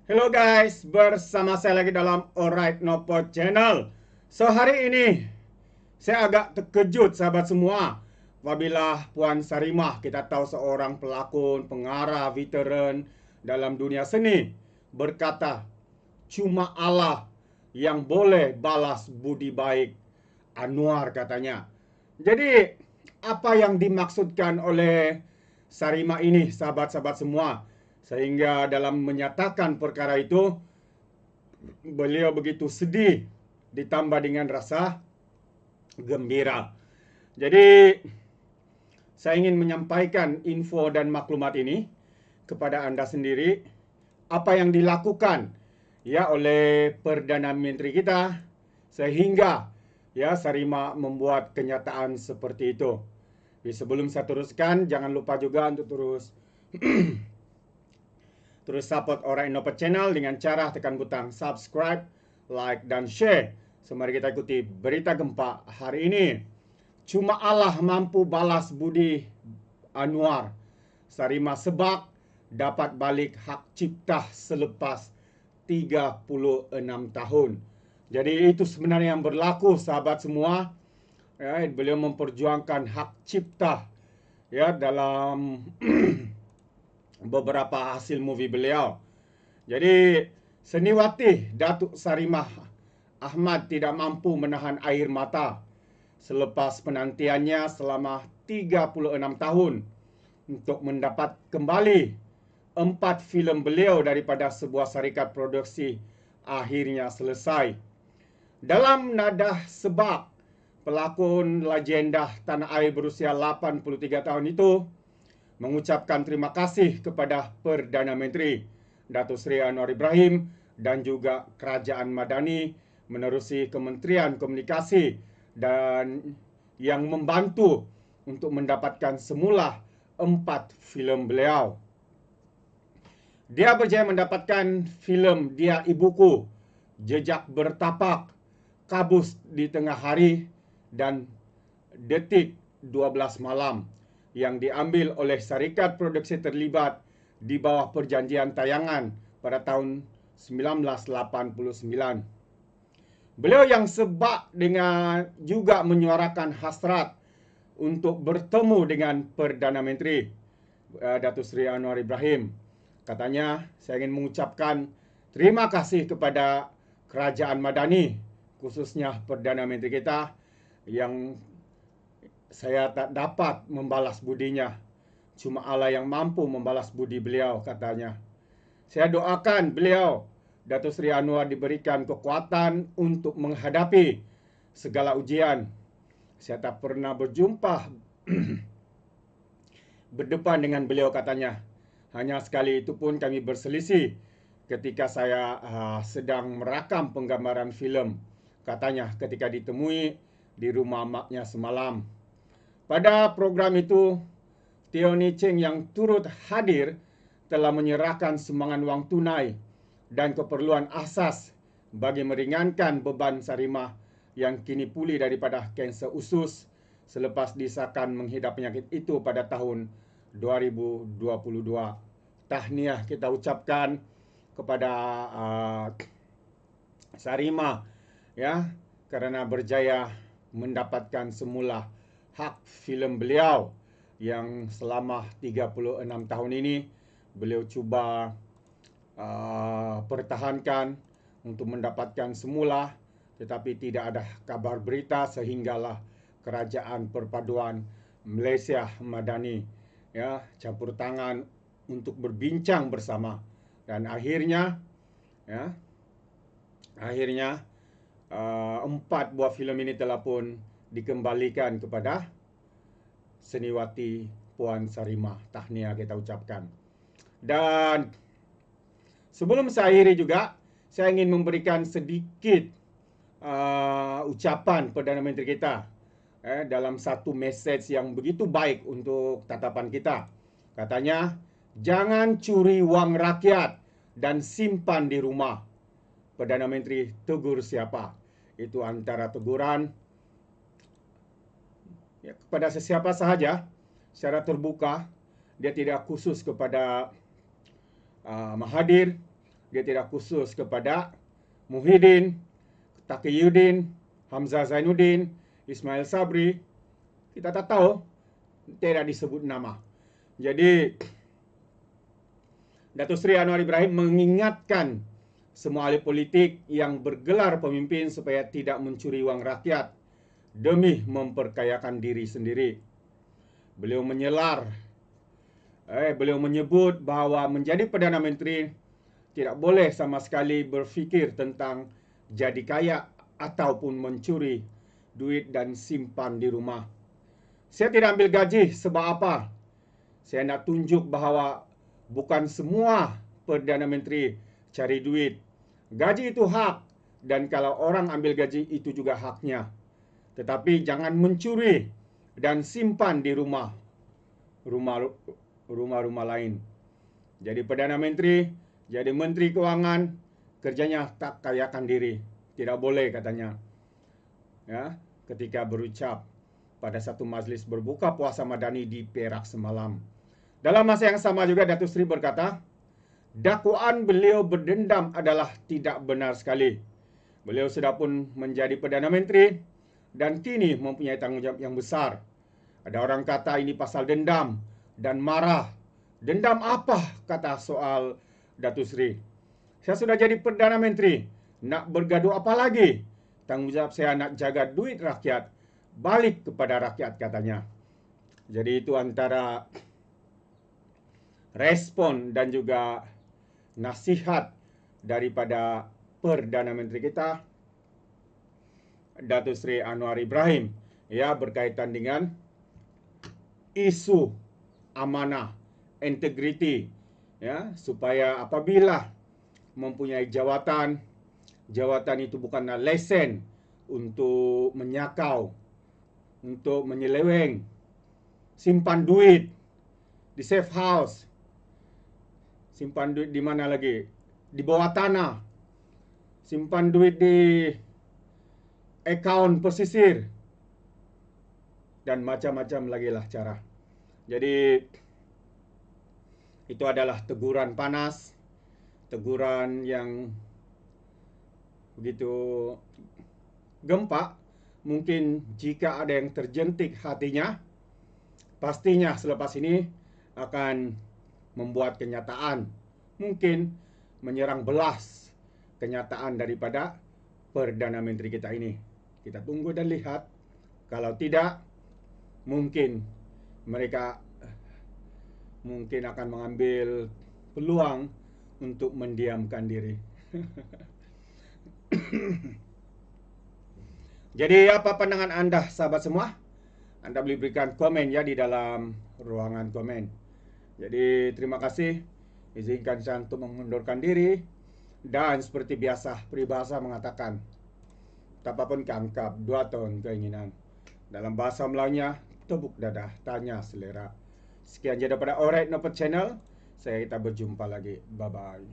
Hello guys, bersama saya lagi dalam Alright Nopo Channel. So hari ini saya agak terkejut sahabat semua apabila Puan Sarimah, kita tahu seorang pelakon, pengarah, veteran dalam dunia seni, berkata cuma Allah yang boleh balas budi baik Anwar katanya. Jadi apa yang dimaksudkan oleh Sarima ini sahabat-sahabat semua? Sehingga dalam menyatakan perkara itu beliau begitu sedih ditambah dengan rasa gembira. Jadi saya ingin menyampaikan info dan maklumat ini kepada Anda sendiri, apa yang dilakukan ya oleh Perdana Menteri kita sehingga ya Sarima membuat kenyataan seperti itu. Jadi sebelum saya teruskan, jangan lupa juga untuk terus support Orang Innova Channel dengan cara tekan butang subscribe, like, dan share. So, mari kita ikuti berita gempa hari ini. Cuma Allah mampu balas budi Anwar. Sarima Sebak dapat balik hak cipta selepas 36 tahun. Jadi itu sebenarnya yang berlaku sahabat semua. Ya, beliau memperjuangkan hak cipta ya dalam beberapa hasil movie beliau. Jadi seniwati Datuk Sarimah Ahmad tidak mampu menahan air mata selepas penantiannya selama 36 tahun untuk mendapat kembali 4 filem beliau daripada sebuah syarikat produksi akhirnya selesai. Dalam nadah sebab, pelakon legenda tanah air berusia 83 tahun itu mengucapkan terima kasih kepada Perdana Menteri Datuk Seri Anwar Ibrahim dan juga Kerajaan Madani menerusi Kementerian Komunikasi dan yang membantu untuk mendapatkan semula 4 filem beliau. Dia berjaya mendapatkan filem Dia Ibuku, Jejak Bertapak, Kabus di Tengah Hari, dan Detik 12 Malam yang diambil oleh syarikat produksi terlibat di bawah perjanjian tayangan pada tahun 1989. Beliau yang sebab dengan juga menyuarakan hasrat untuk bertemu dengan Perdana Menteri Datuk Seri Anwar Ibrahim. Katanya, saya ingin mengucapkan terima kasih kepada Kerajaan Madani, khususnya Perdana Menteri kita, yang saya tak dapat membalas budinya. Cuma Allah yang mampu membalas budi beliau, katanya. Saya doakan beliau, Datuk Seri Anwar, diberikan kekuatan untuk menghadapi segala ujian. Saya tak pernah berjumpa berdepan dengan beliau, katanya. Hanya sekali itu pun kami berselisih ketika saya sedang merakam penggambaran filem, katanya, ketika ditemui di rumah maknya semalam. Pada program itu, Tioni Cheng yang turut hadir telah menyerahkan sumbangan wang tunai dan keperluan asas bagi meringankan beban Sarimah yang kini pulih daripada kanser usus selepas disahkan menghidap penyakit itu pada tahun 2022. Tahniah kita ucapkan kepada Sarimah ya, kerana berjaya mendapatkan semula hak filem beliau yang selama 36 tahun ini beliau cuba pertahankan untuk mendapatkan semula, tetapi tidak ada kabar berita sehinggalah Kerajaan Perpaduan Malaysia Madani ya campur tangan untuk berbincang bersama, dan akhirnya 4 buah filem ini telah pun dikembalikan kepada seniwati Puan Sarimah. Tahniah kita ucapkan. Dan sebelum saya akhiri juga, saya ingin memberikan sedikit ucapan Perdana Menteri kita dalam satu mesej yang begitu baik untuk tatapan kita. Katanya, jangan curi wang rakyat dan simpan di rumah. Perdana Menteri tegur siapa? Itu antara teguran ya, kepada sesiapa sahaja secara terbuka. Dia tidak khusus kepada Mahathir Dia tidak khusus kepada Muhyiddin, Taqiyuddin, Hamzah Zainuddin, Ismail Sabri. Kita tak tahu, tidak disebut nama. Jadi Datuk Seri Anwar Ibrahim mengingatkan semua ahli politik yang bergelar pemimpin supaya tidak mencuri wang rakyat demi memperkayakan diri sendiri. Beliau menyebut bahawa menjadi Perdana Menteri tidak boleh sama sekali berfikir tentang jadi kaya ataupun mencuri duit dan simpan di rumah. Saya tidak ambil gaji sebab apa? Saya nak tunjuk bahawa bukan semua Perdana Menteri cari duit. Gaji itu hak, dan kalau orang ambil gaji itu juga haknya. Tetapi jangan mencuri dan simpan di rumah-rumah lain. Jadi Perdana Menteri, jadi Menteri Kewangan, kerjanya tak kayakan diri. Tidak boleh katanya. Ya, ketika berucap pada satu majlis berbuka puasa Madani di Perak semalam. Dalam masa yang sama juga Datuk Seri berkata, dakwaan beliau berdendam adalah tidak benar sekali. Beliau sudah pun menjadi Perdana Menteri dan kini mempunyai tanggungjawab yang besar. Ada orang kata ini pasal dendam dan marah. Dendam apa? Kata soal Datuk Seri. Saya sudah jadi Perdana Menteri. Nak bergaduh apa lagi? Tanggungjawab saya nak jaga duit rakyat. Balik kepada rakyat katanya. Jadi itu antara respon dan juga nasihat daripada Perdana Menteri kita, Datuk Seri Anwar Ibrahim, ya, berkaitan dengan isu amanah, integriti, ya, supaya apabila mempunyai jawatan itu bukanlah lesen untuk menyakau, untuk menyeleweng, simpan duit di safe house, simpan duit di mana lagi? Di bawah tanah, simpan duit di akaun pesisir, dan macam-macam lagi lah cara. Jadi itu adalah teguran panas, teguran yang begitu gempak. Mungkin jika ada yang terjentik hatinya, pastinya selepas ini akan membuat kenyataan, mungkin menyerang belas kenyataan daripada Perdana Menteri kita ini. Kita tunggu dan lihat. Kalau tidak, mungkin mereka akan mengambil peluang untuk mendiamkan diri. Jadi apa pandangan anda, sahabat semua? Anda boleh berikan komen ya di dalam ruangan komen. Jadi terima kasih. Izinkan saya untuk mengundurkan diri. Dan seperti biasa, peribahasa mengatakan, tapapun keangkap, 2 tahun keinginan. Dalam bahasa Melayunya, tepuk dadah, tanya selera. Sekian je daripada Alright Nopet Channel. Kita berjumpa lagi. Bye-bye.